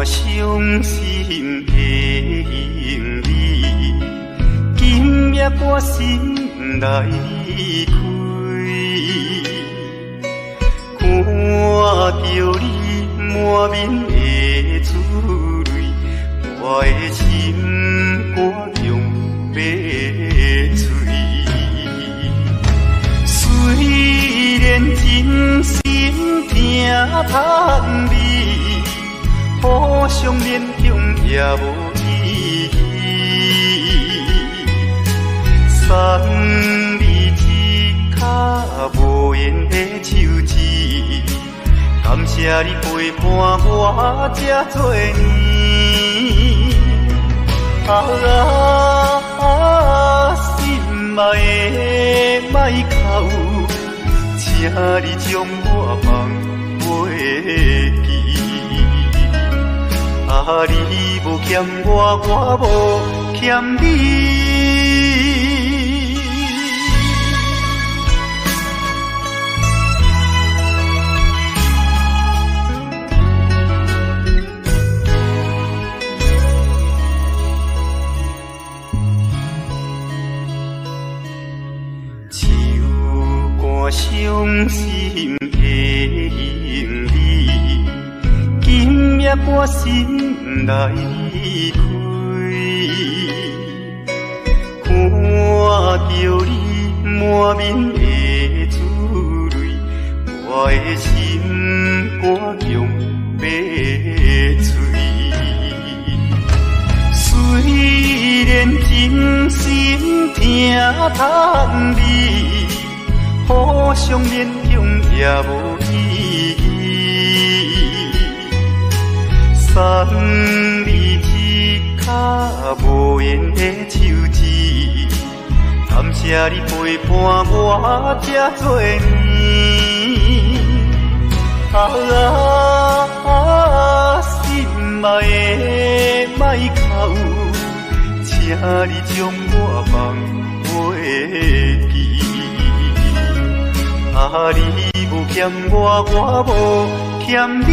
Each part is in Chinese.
伤心的行李，今夜我心来离开，看着你满面的珠泪，我的心肝用要碎。虽然真心疼叹你，互相勉强也无意义。送你一卡无言的手指，感谢你陪伴我这多年。心爱的莫哭，请你将我放袂记。你无欠我，我无欠你。伤心的行李，今夜我心来离开，看着你满面的珠泪，我的心肝用要碎。虽然真心疼叹你，互相勉强也无意义。送你一卡无言的手指，感谢你陪伴我这多年。心爱的莫哭，请你将我放袂记。你无欠我，我无欠你。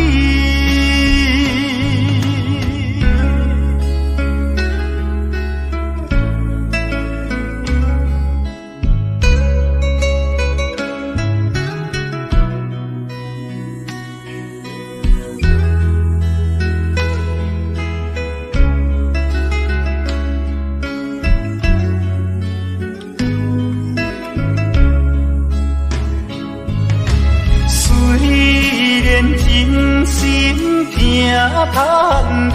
真心疼叹你，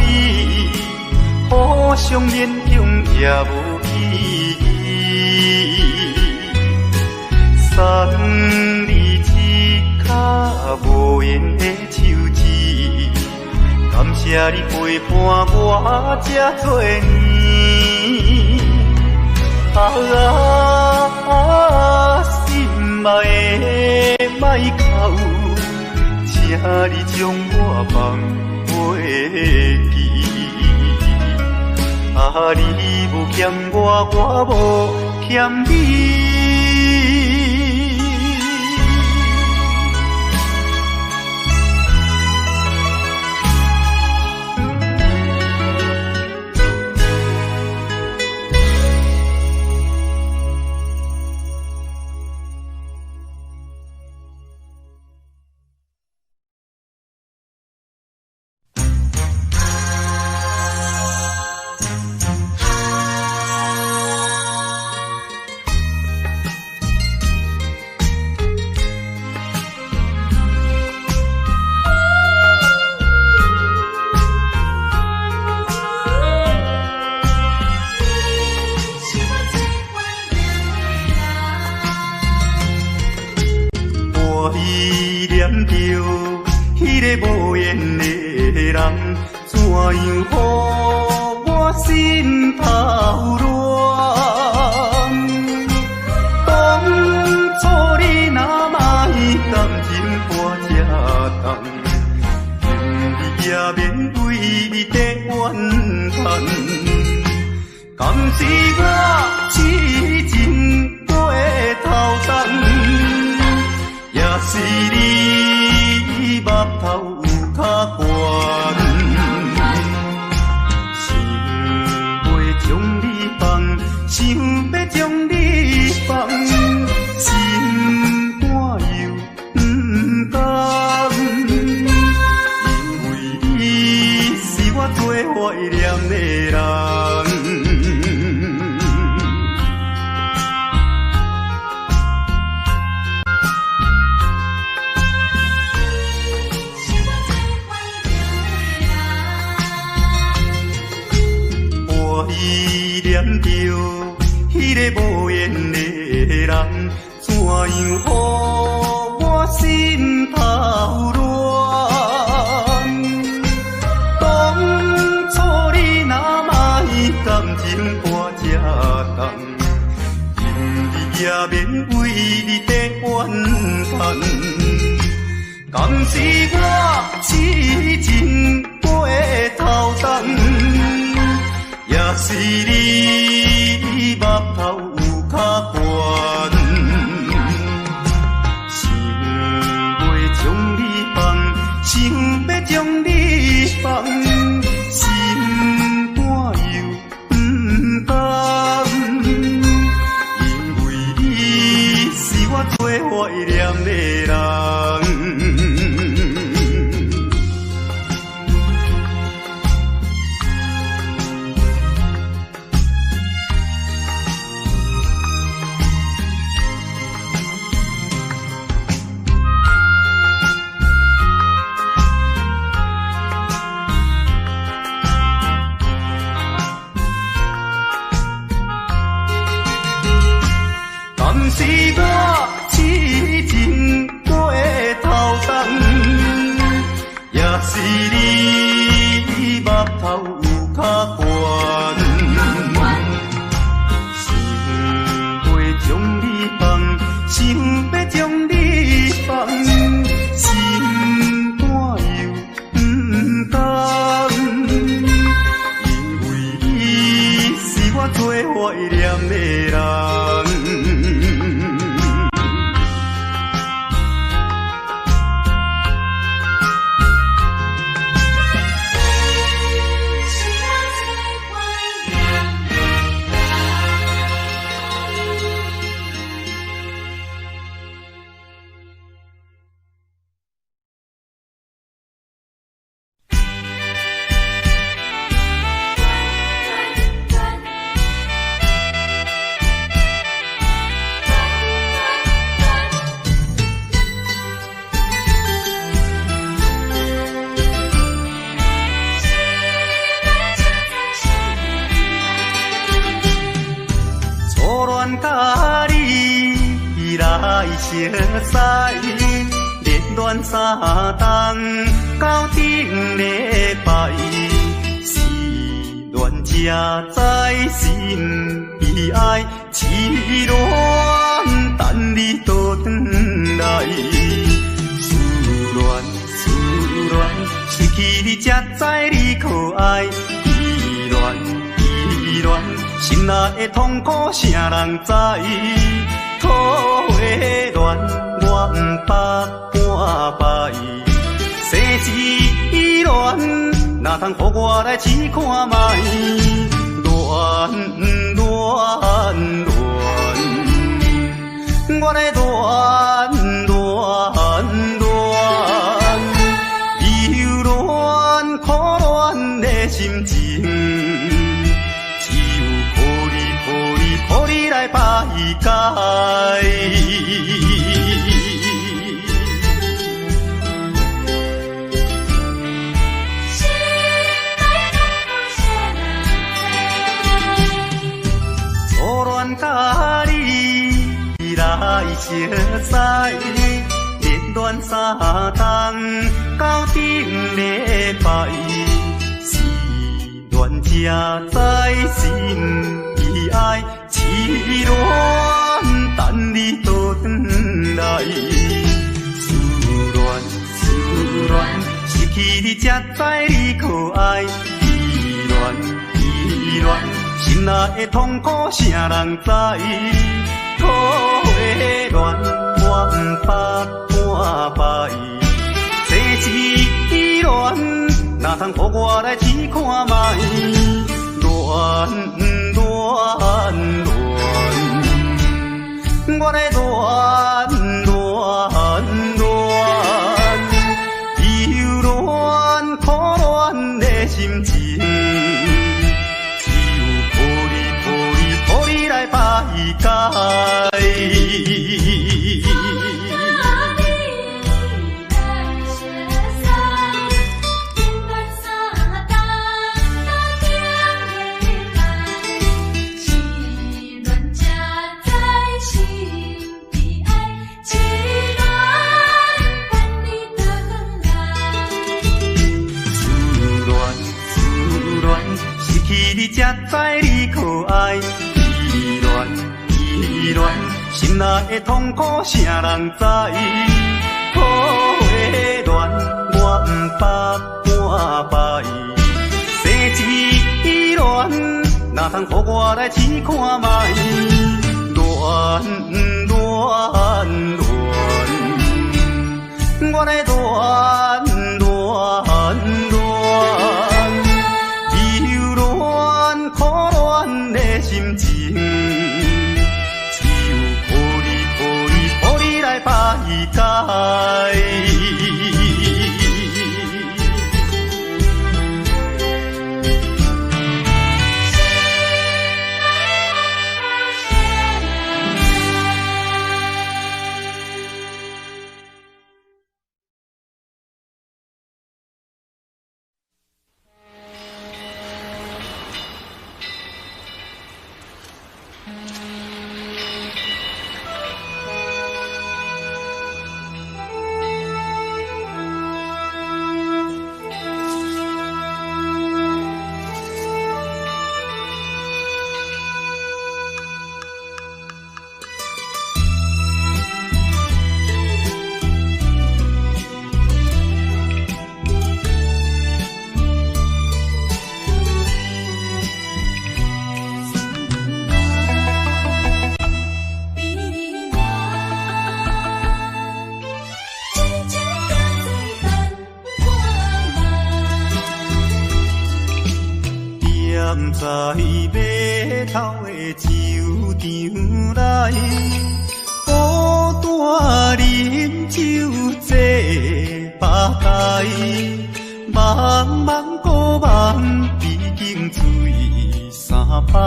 互相勉强也无意义。送你一卡无言的手指，感谢你陪伴我这多年。心爱的莫哭，请你将我放袂记。你无欠我，我无欠你。无言的人，怎样予我心头乱？当初你若莫甘情破这重，今日也免为你在怨叹。敢是我痴情过头重，也是你目头有较悬。念着迄个无缘的人，怎样予我心头乱？当初你若卖感情破这重，今日也免为你在怨叹。敢是我痴情过头重，也是你目头有较悬，想要将你放，想要将你放，心肝又不甘，因为你是我最怀念的人。是我痴情过头重，也是你目头有较悬，想要将你放，想要将你放，心肝又不甘，因为你是我最怀念的人。甲你来相识，恋恋三冬到顶礼拜，是恋才知心悲哀，痴恋等你倒转来，思恋，失去你才知你可爱，依恋。心内的痛苦，啥人知？土的恋，我不捌半摆。生死恋，哪通予我来试看卖？恋，我来恋，忧恋苦恋的心情。予你来排解，初恋甲你来相识，恋恋三冬到顶礼拜，是恋才知心。爱痴恋，等你倒转来，思恋，失去你才知你可爱，依恋，心内的痛苦，啥人知？土的恋，我不捌半摆，生死恋，哪通予我来试看卖？恋。我来恋，忧恋苦恋的心情，只有予你来排解。知你可爱，依恋依恋，心内的痛苦谁人知？苦的恋我不捌半摆，生之恋哪通予我来试看卖？恋恋恋，我来恋恋恋，忧恋苦恋的心情，只有予你来排解。在码头的酒场内，孤单饮酒坐吧台，茫茫孤梦已经醉三摆，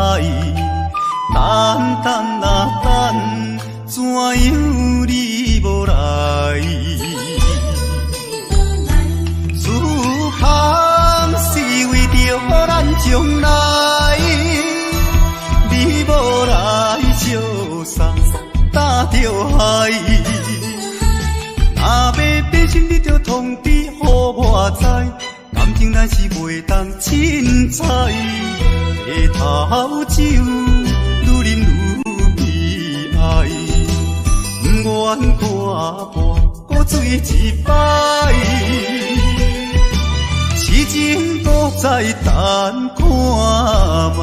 等等啊等，怎样你无来？思项是为着咱将来，你无来相送，担着害。若要变心，你着通知予我知，感情咱是袂当凊彩。下头酒愈啉愈悲哀，不愿看破搁醉一摆。痴情搁再等看卖。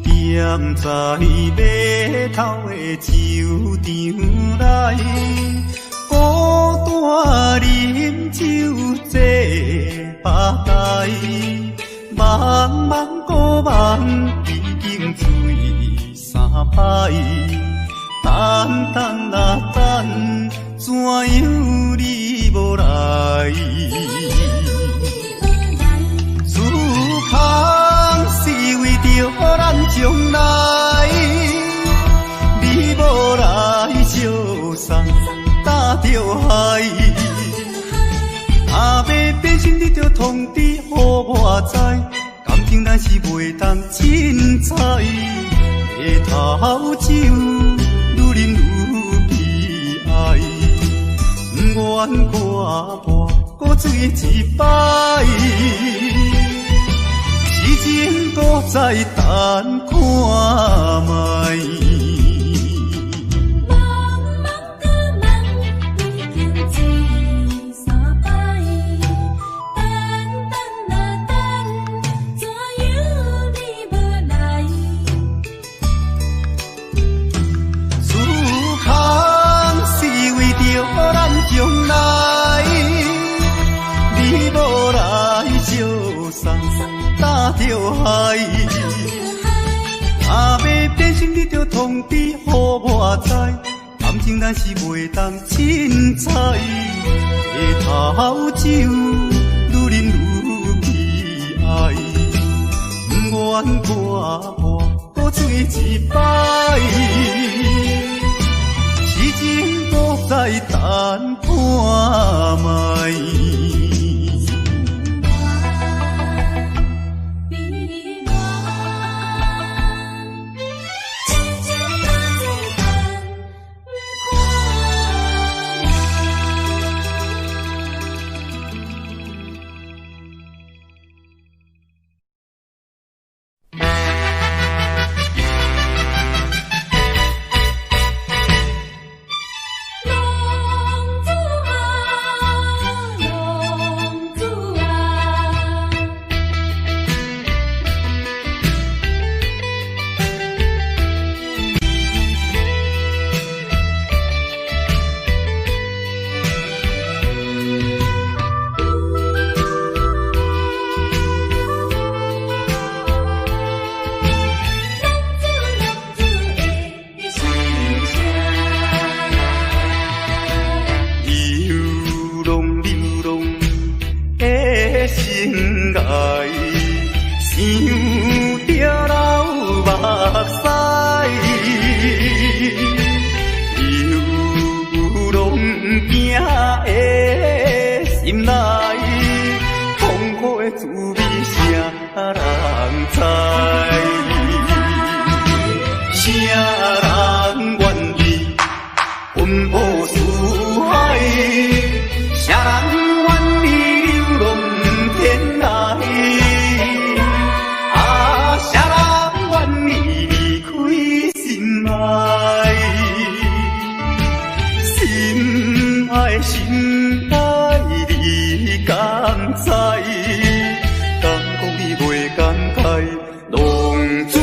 踮在码头的酒场内，孤单饮酒坐吧台，茫茫孤梦已经醉三摆，等等啊等，怎样你无来？思项是为着咱将来，你无来相送，担着害。若要变心，你着通知予我知，感情咱是袂当凊彩。下头酒愈啉愈悲哀，不愿看破搁醉一摆。痴情搁再等看卖。将来，你无来相送，担着害。若要变心，你着通知予我知，感情咱是袂当凊彩。下头酒愈啉愈悲哀，不愿看破搁醉一摆。痴情搁再等看卖。知，敢讲你袂感慨，浪子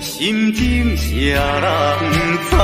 心情谁人知？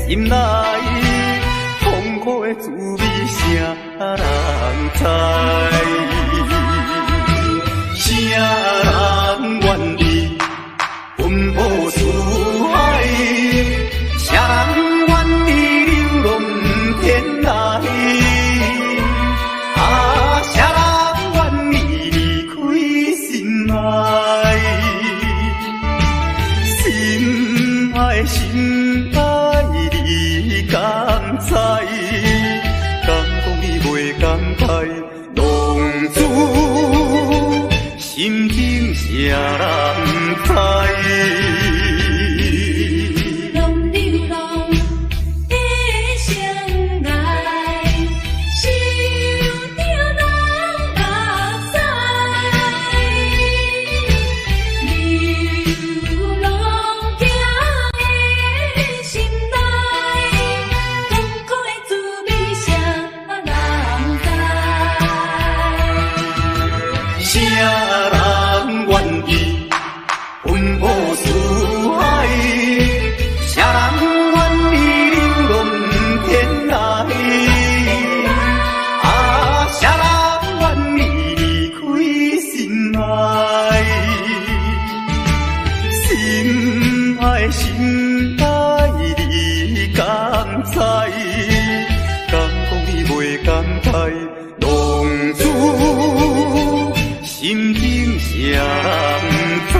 心内痛苦的滋味，谁人知？谁人愿意奔波四海？谁人愿意流浪天涯？啊，谁人愿意离开心爱？心爱，心爱。你敢知？敢讲你袂感慨？浪子心情谁人知？心爱你敢知？敢讲你袂感慨？浪子心情谁人知？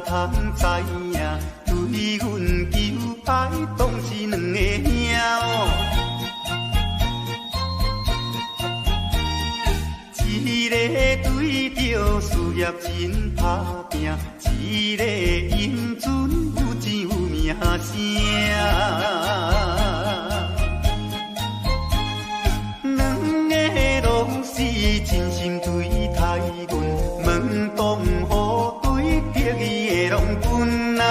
通知影，对阮求爱，当是两个兄哦。一个对着事业真打拼，一个英俊有钱有名声。两个拢是真心对待阮，门当户对，得意的拢分啊。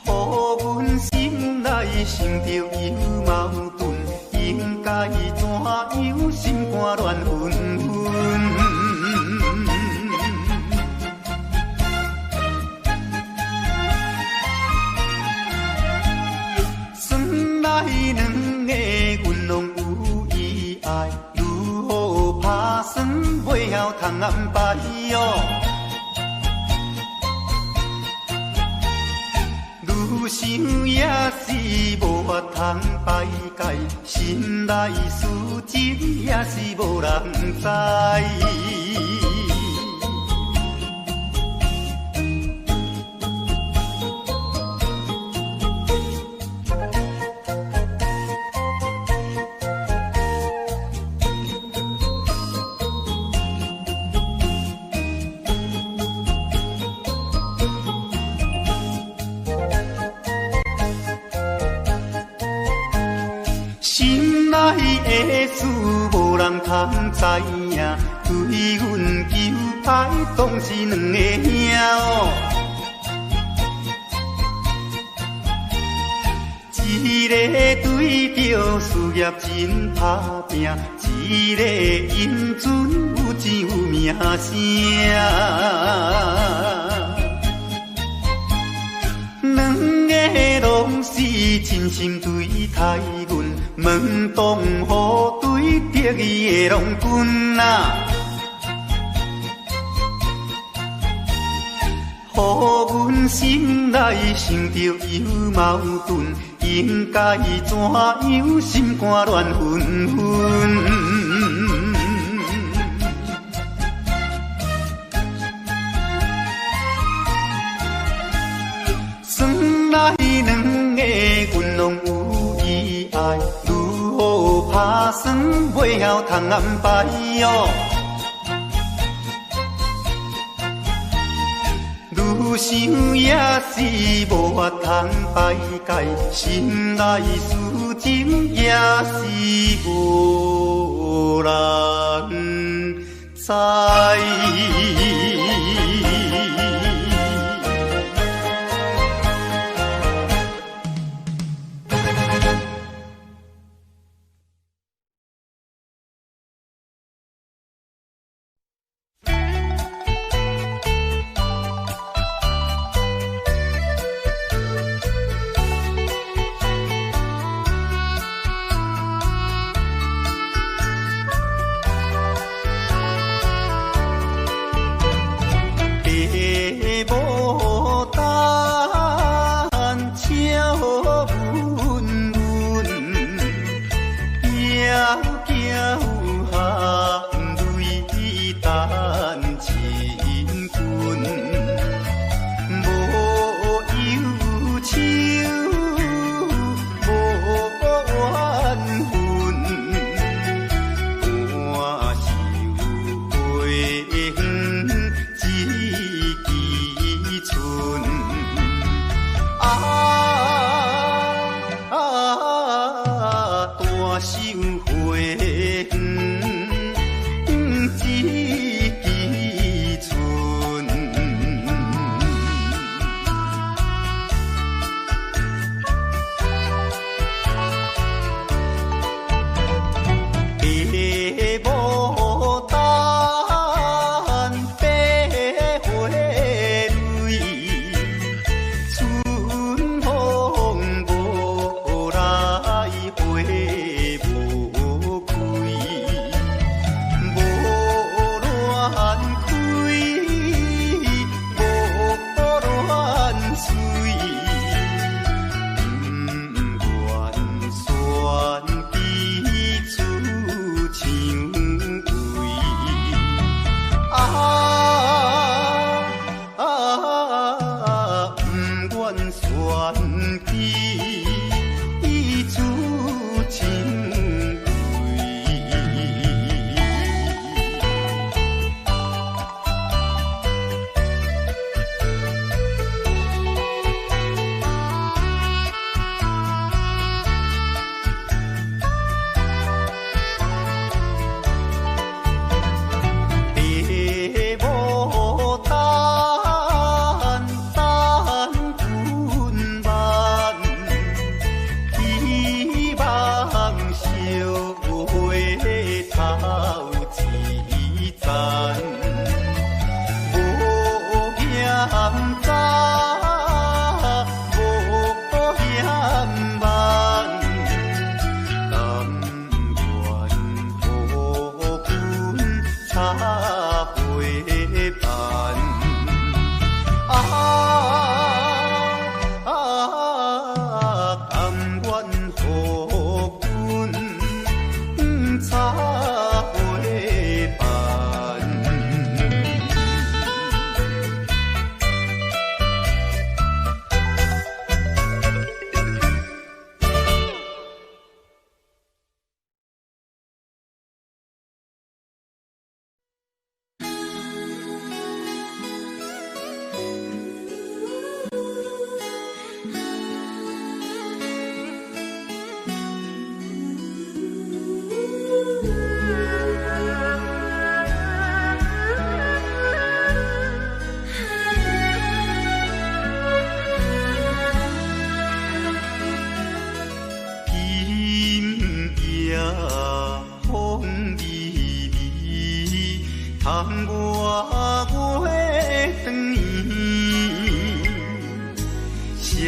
予阮心内想着有矛盾，应该怎样心肝乱纷纷。算来两个阮拢有意爱，如何打算袂晓通安排哦。愈想也是无法通排解，心内事情也是无人知。心内的事无人通知影，对阮求爱当是两个兄哦。一个对着事业真打拼，一个因准有钱有名声。两个拢是真心对待阮，门当户对得意的郎君啊。乎阮心内想着有矛盾，应该怎样心肝乱纷纷？算来两个阮拢有意爱，如何打算袂晓通安排哟？愈想也是无法通排解，心内事情也是无人知。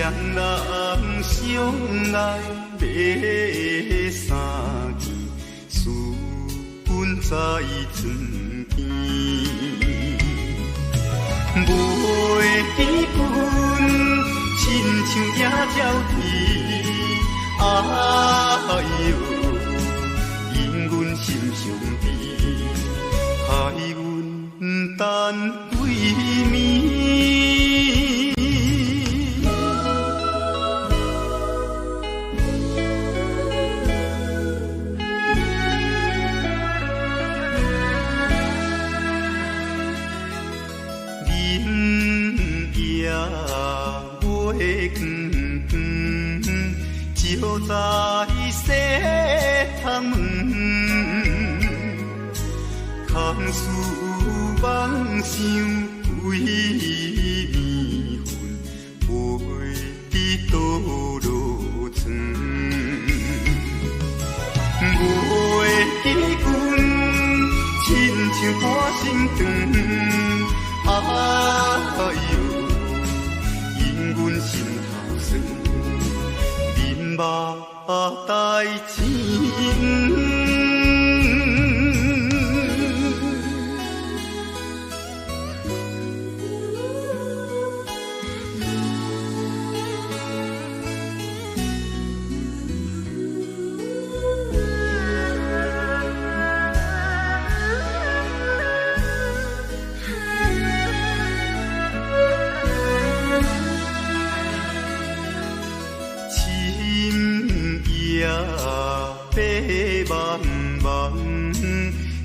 双人相来买三件，私奔在船边，袂记阮亲像野鸟啼，哎哟，因阮心伤悲，害阮等几暝。就在西塘门，空思梦想归暝昏，袂知倒落床。袂记阮亲像半身长，哎哟，因阮心头酸。目代情，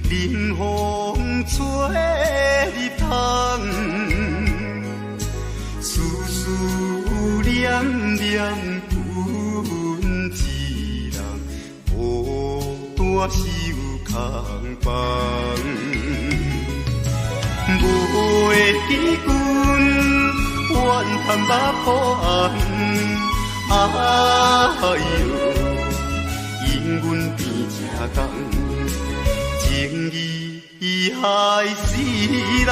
林风吹入窗，丝丝念念阮一人，孤单守空房。袂记阮怨叹目苦红，哎哟，因阮变正港。情义害死人。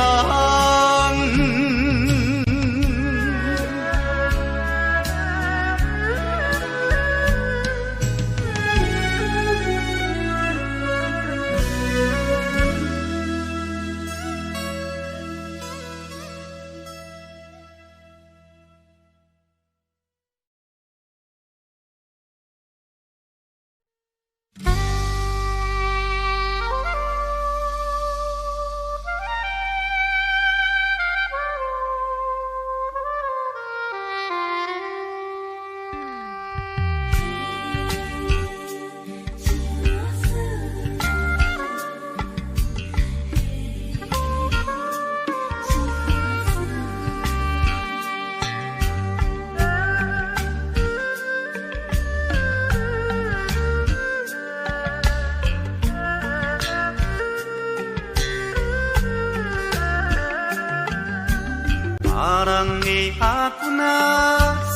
阿君啊，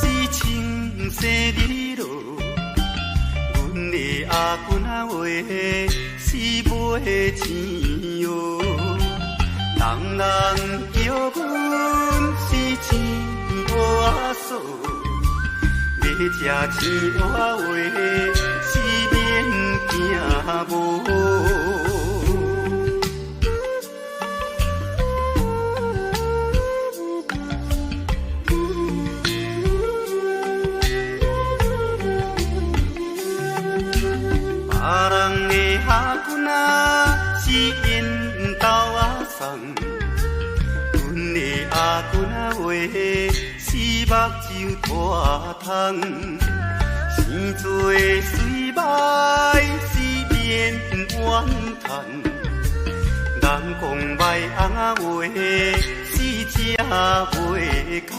是青色日落，阮的阿君啊话是买钱哟。人人叫阮是钱花嫂，要吃钱花话是免惊无。是因兜仔送，阮的阿君仔话是目睭大通，生做水歹是免怨叹，人讲歹翁仔话是吃袂空。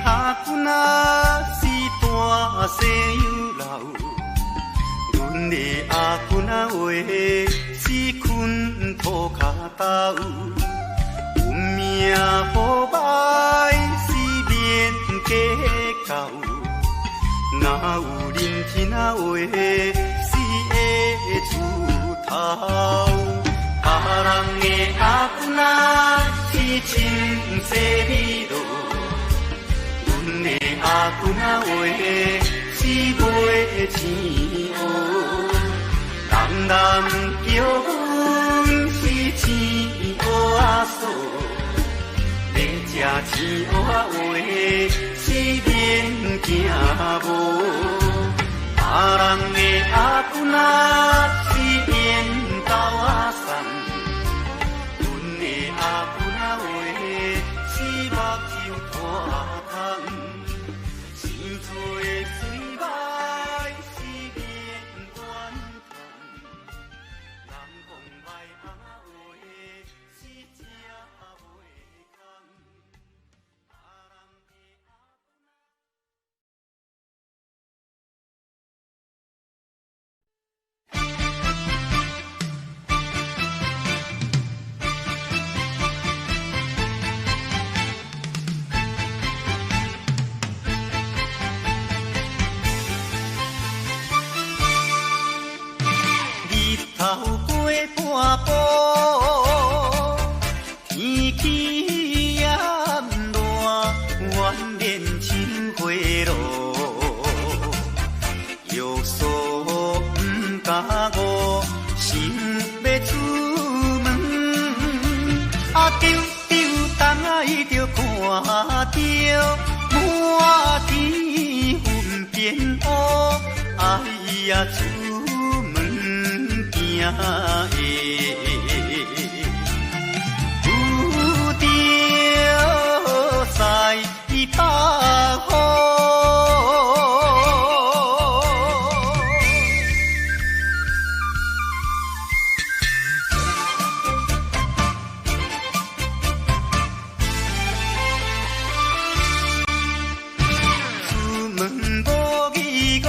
阿君仔是大西有老，阮的阿君啊话，是困土脚豆，有命好歹是免计较，若有认真啊话，是会出头。别人的阿君啊是亲细味道，阮的阿君啊话是袂钱乌。人人叫阮是钱乌仔嫂，要食钱乌仔话是免惊无。别人的阿君啊是缘投仔送，阮的阿君啊话是目睭拖空，生做的水歹是免怨叹，人讲歹阿话是正袂空。头过半步，天气炎热，愿连情花落，约束不敢误，心要出门，丢东来就看着满天云变乌，哎呀出门。有着在北风。出门无义务。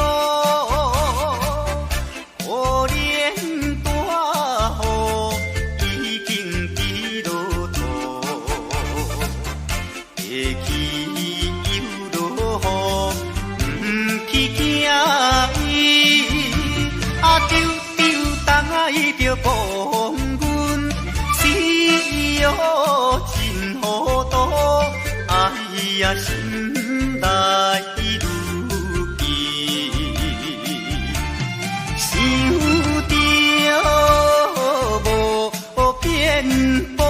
着讲阮是哟真糊涂，哎呀心内如记，想着无变步。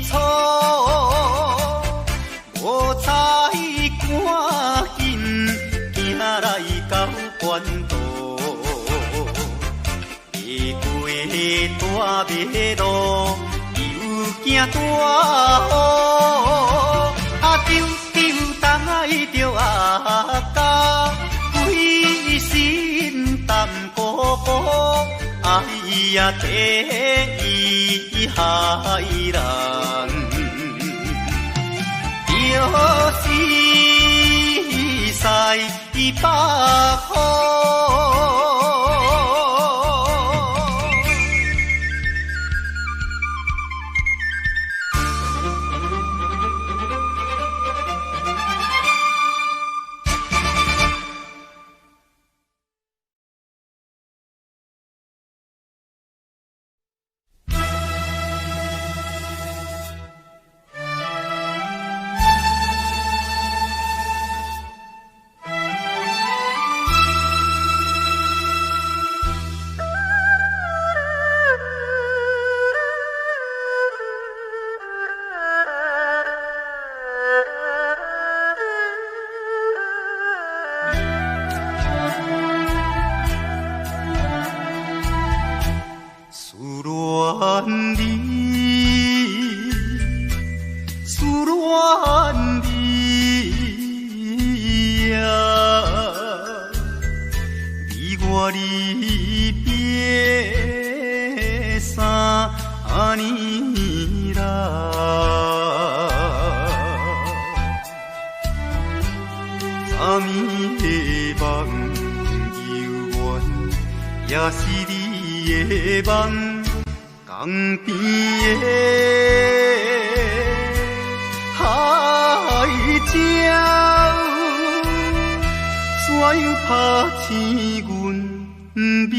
错，无采赶紧行来到关渡，越过大马路，又惊大雨，丢东来着阿家，规身淡薄薄，哎呀第一害人。又是在北风。昨暝的梦游园，也是你的梦。江边的海鸟，怎样拍醒阮眠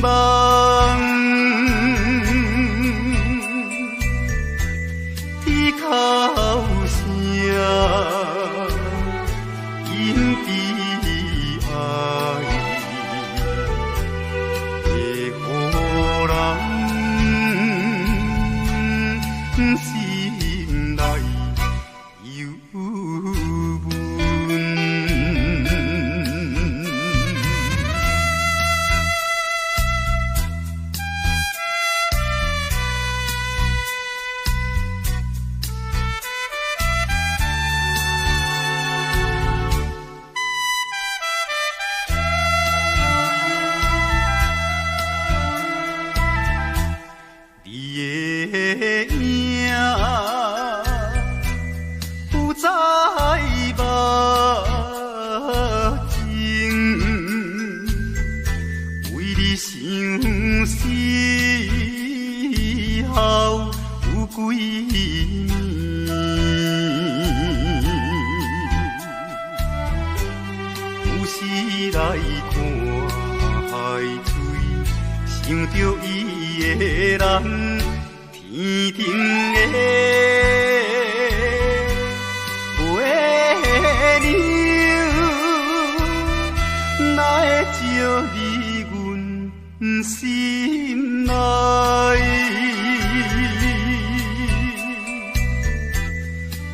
梦？伊哭声。心内忧闷，你的影不再目睛，为你相思后有几年，有时来看海水，想着伊的人。天顶的月亮，哪会照入阮心内？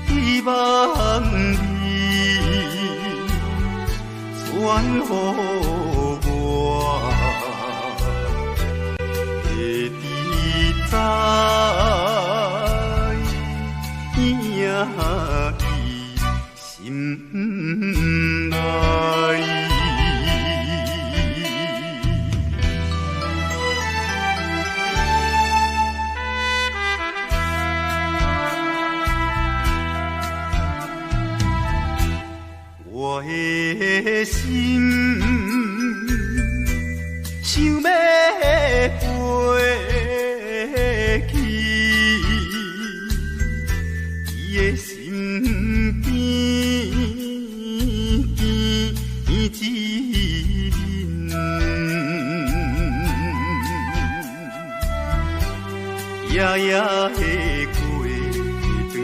希望你传予我，会知在。心内，我的心想要飞去，伊的身边。夜夜的过长年，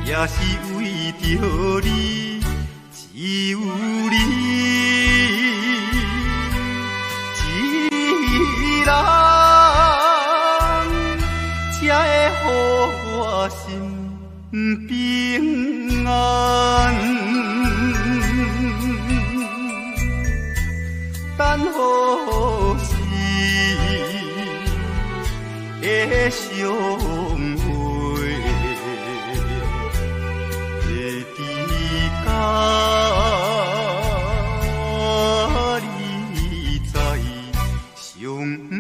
也是为着你，只有你一人，才会予我心平安。等何时的相会，会知甲你再相会。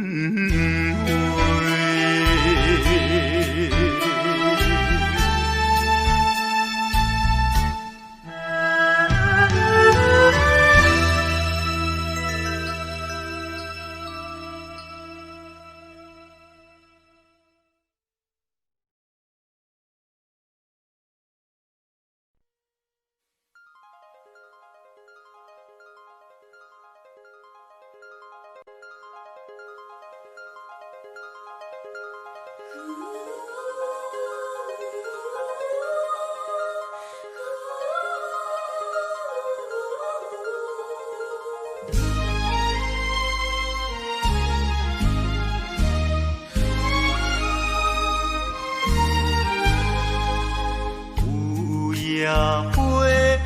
夜花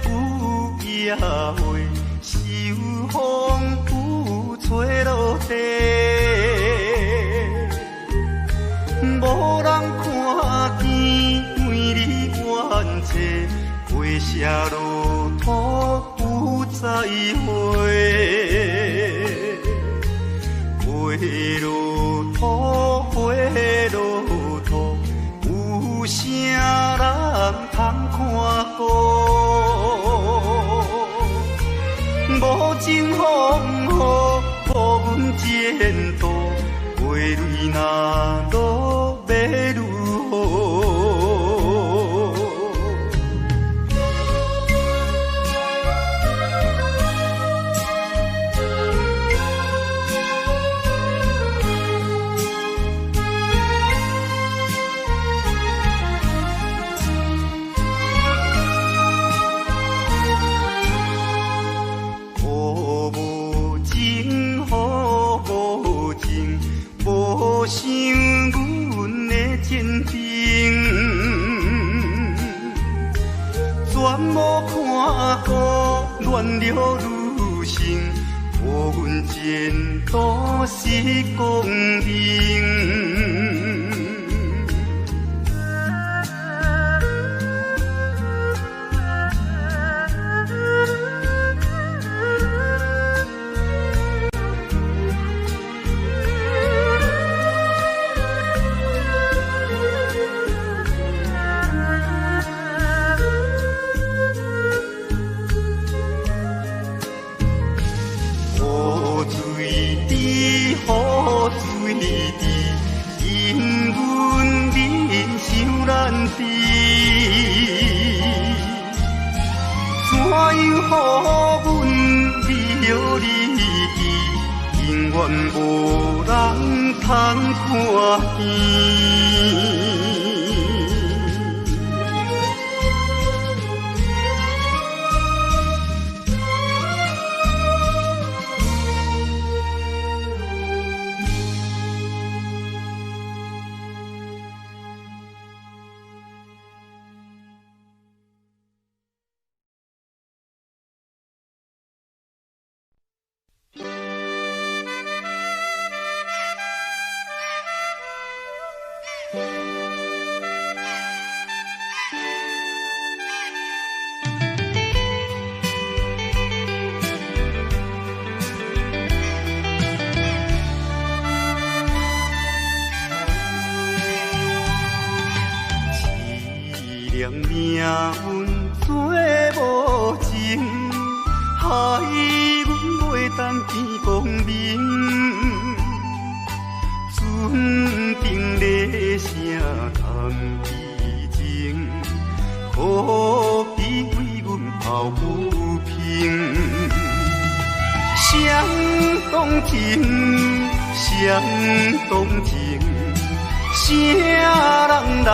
有夜花，秋风有吹落地，无人看见为你怨切，花谢落土有再会，花落土，花落有啥人通看顾？无情风雨，无阮前途，袂泪若落要如何？想阮的前程，全无看顾乱了女性，无阮前途是光明。无人通看见。命运做无情，害阮袂当见光明。船顶咧声谈悲情，可比为阮抱不平。相同情，相同情。啥人来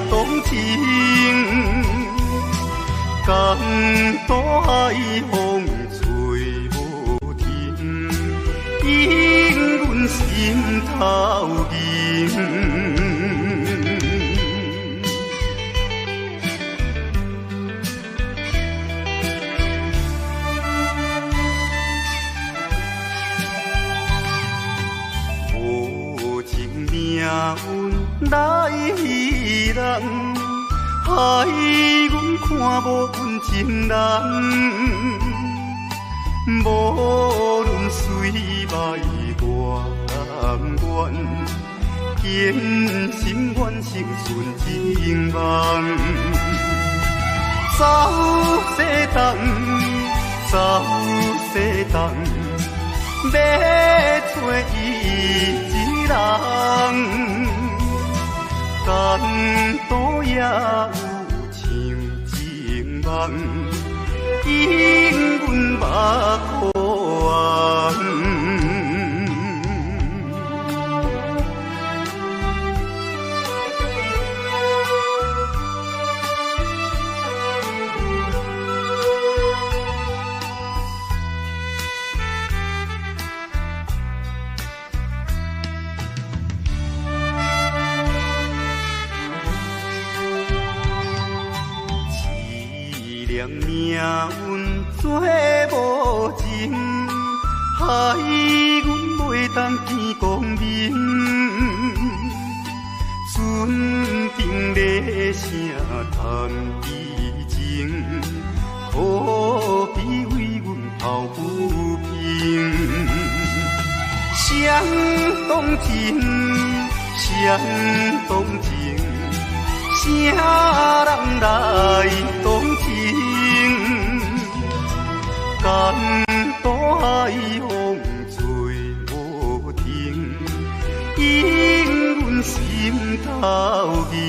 同情？江大海风吹无停，引阮心头凝。命运来戏人，害阮看无阮情人。无论水歹我甘愿，坚心愿成顺情梦。走西东，走西东，要找伊。人甘多也有像情梦，引阮目眶。命运做无情，害阮袂当见光明。船顶咧声谈悲情，可比为阮抱不平。相同情，相同情。来动情，感到海风吹无停，引阮心头凝。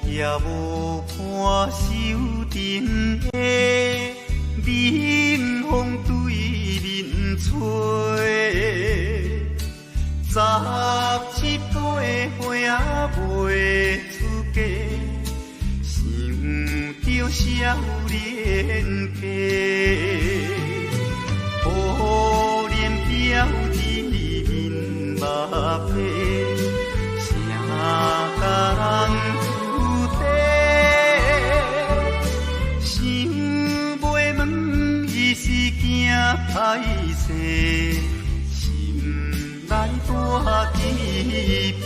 也无看手顶的冷风对面吹，17岁花袂出嫁，想着少年家，可怜表子面目皮，啥甲人。是惊歹势，心内大疑惑。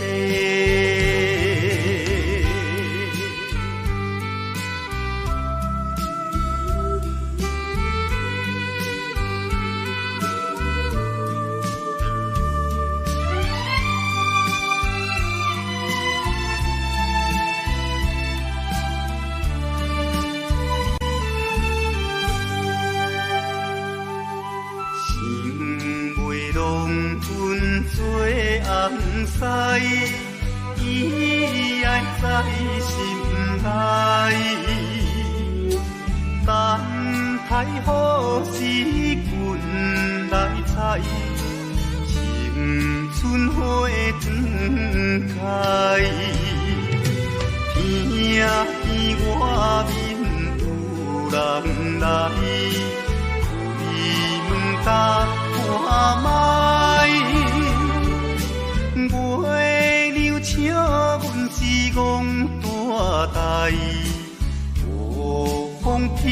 红丝伊爱在心内，等待好时阮来采，青春花展开。听见外面有人来，开门打看卖。月娘笑阮是戆大代，无风偏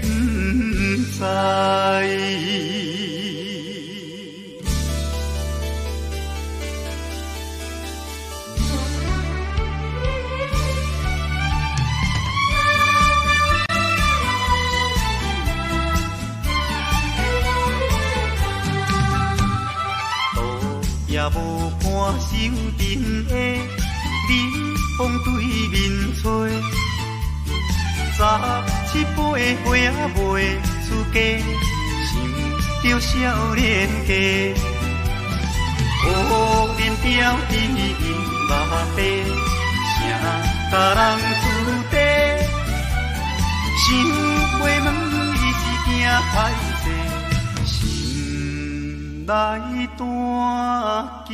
不知。也无看手顶的冷风对面吹，17岁花袂出嫁，想着少年家，可怜表弟面目白，啥甲人出地，想回门伊是惊歹势。来断机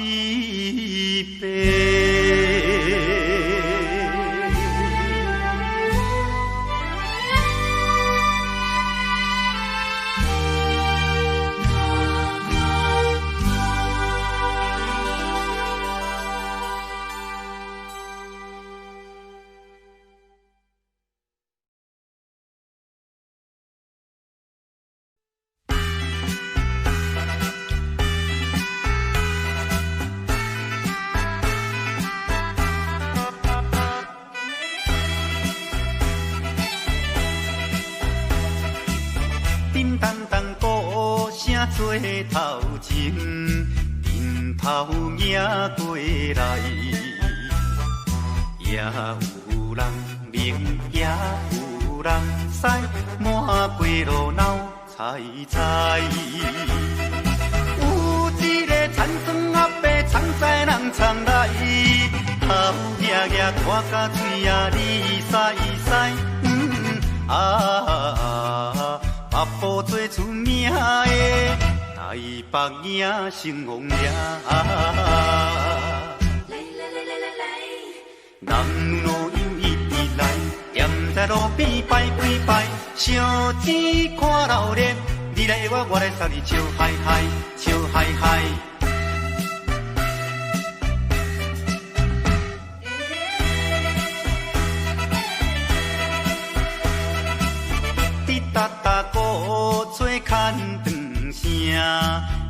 背。做头前，迎头迎过来，也有人明，也有人驶，满街路闹猜猜。有一个田庄阿伯，藏在人藏来，头额额拖甲嘴啊哩塞塞，北部最出名的。台北影成王爷，南路边摆几摆，烧钱看热闹，你来我，我来送你笑嗨嗨，笑嗨嗨。滴答答鼓吹牵长声，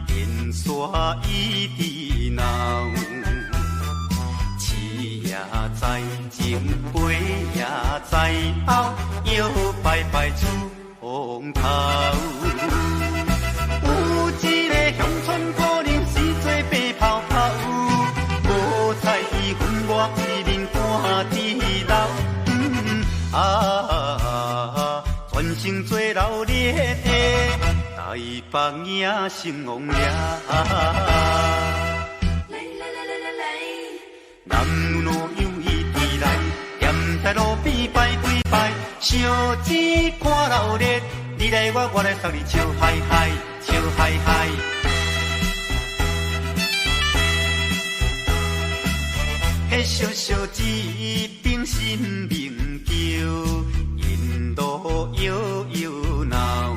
电线一直闹。饲也在前，陪也在后，摇摆摆出风头。有一个乡村可能是做白泡泡，无彩云我为面赶地老。全城做热烈的台北影成王了。男女老幼伊直来，踮在路边摆几摆，烧钱看热闹，你来我，我来送你笑嗨嗨，笑嗨嗨。迄小小一边心明桥，引路摇摇闹，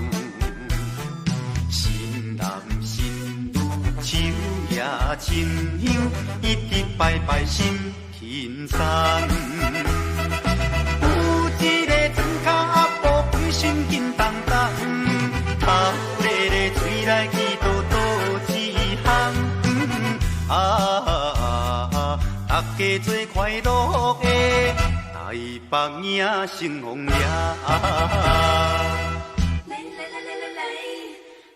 新男新女手也亲香，一直摆摆心轻松。有一个庄脚阿婆规身紧当当，头咧咧嘴来去倒倒一项。大家做快乐的台北影成王了。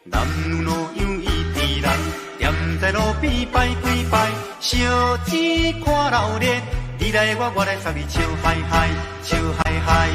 男女老幼伊直来，踮在路边摆几摆，烧钱看热闹，你来我，我来送你笑嗨嗨，笑嗨嗨。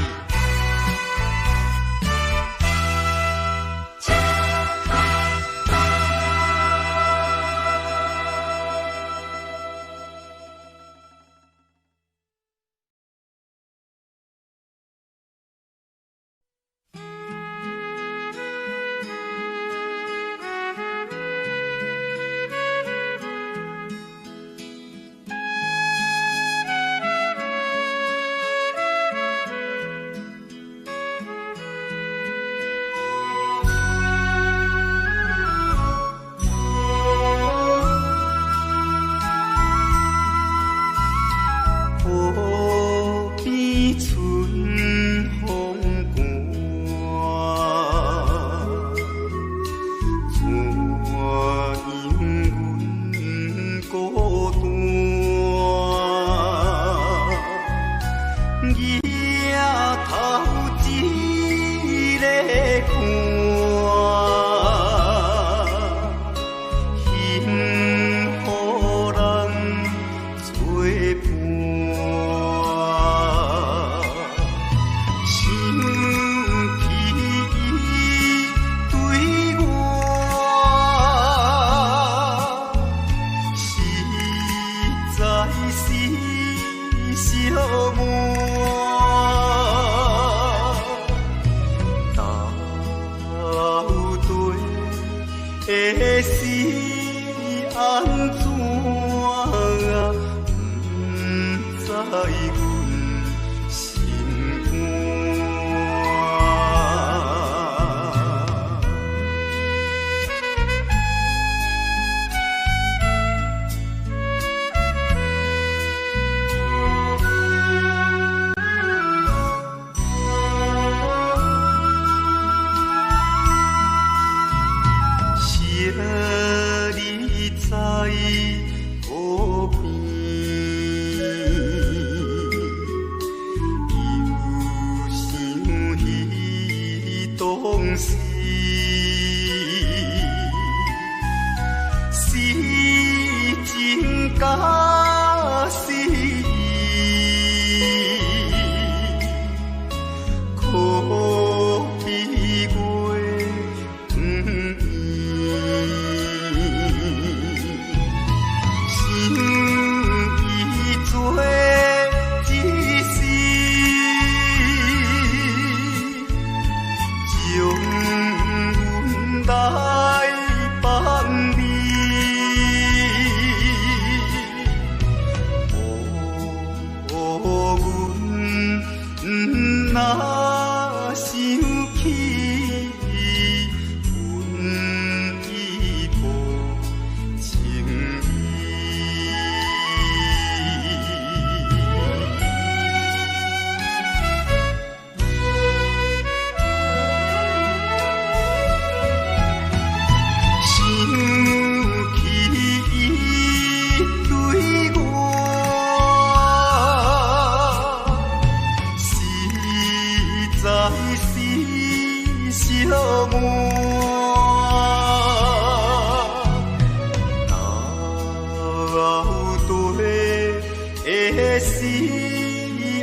是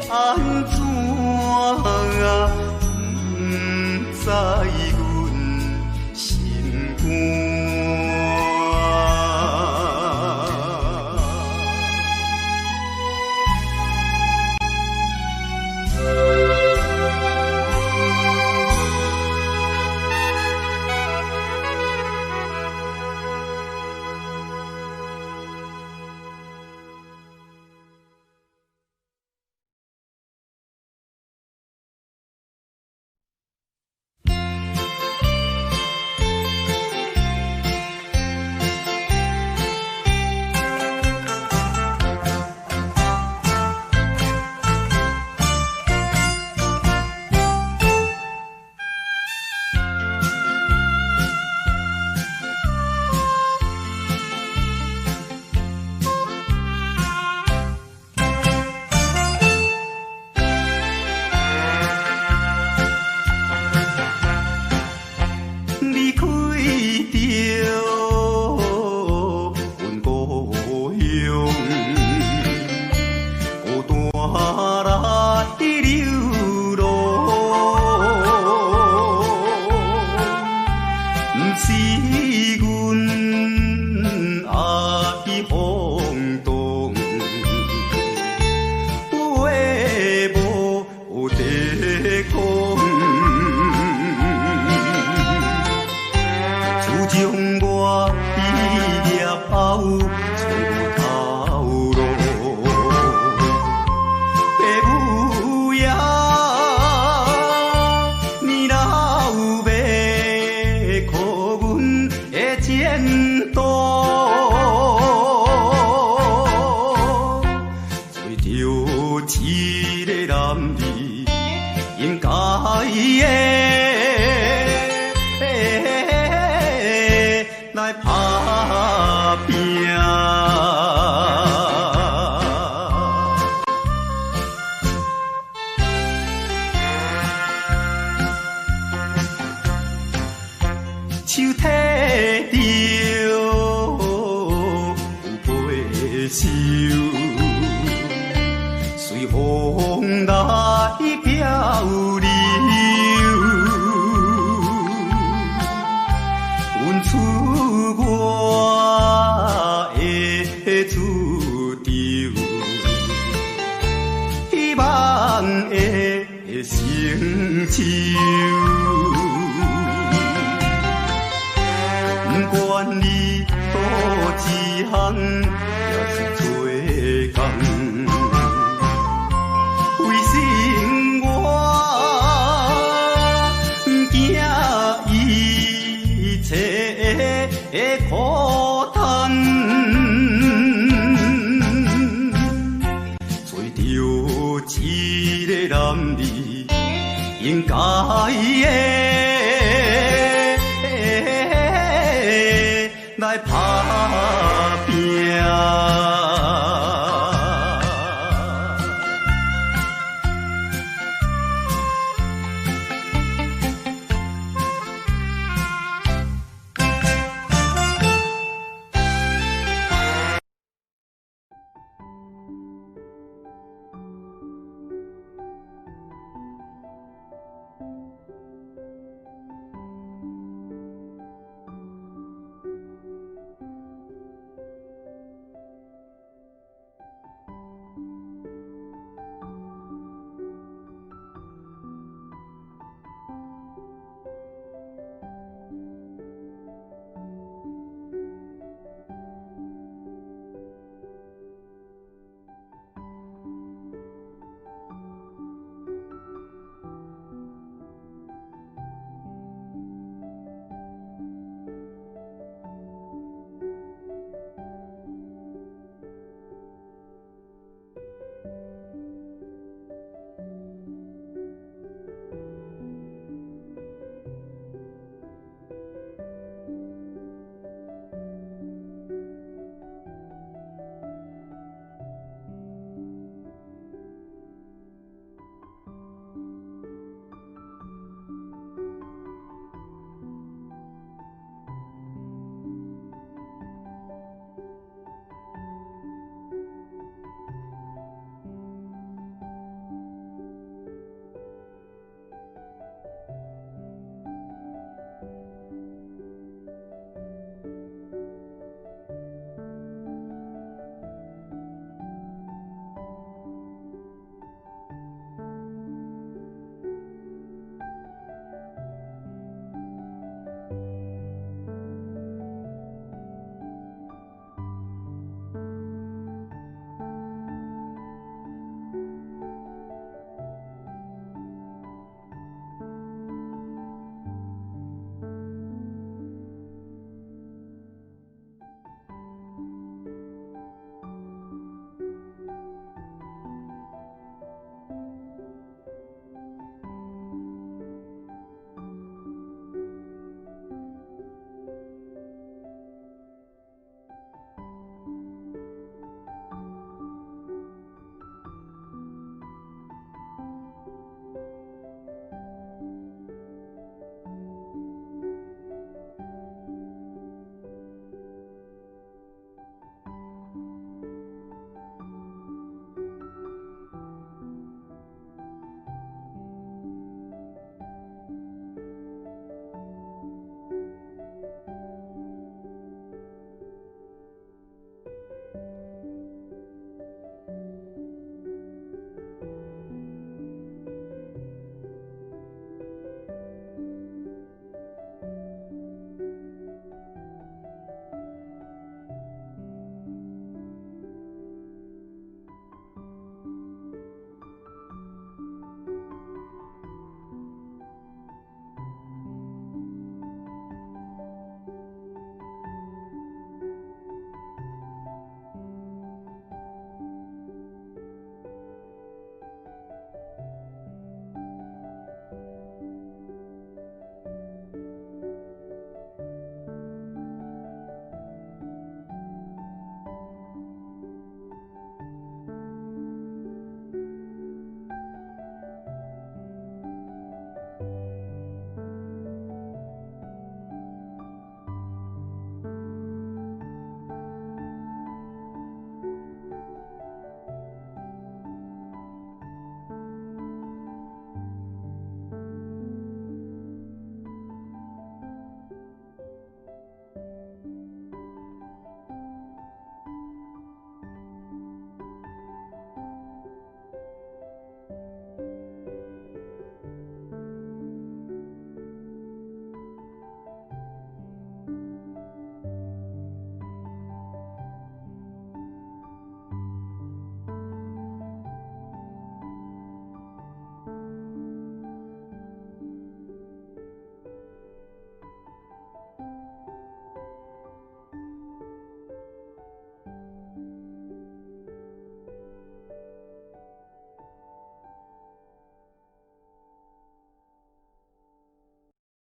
安怎啊？不知阮心肝。来打拼。手提着有背手，随风来漂流。阮出我的厝场，希望会成就。不管你倒一项，也是做工。为生活，惊一切的苦叹，找到一个男儿，应该的。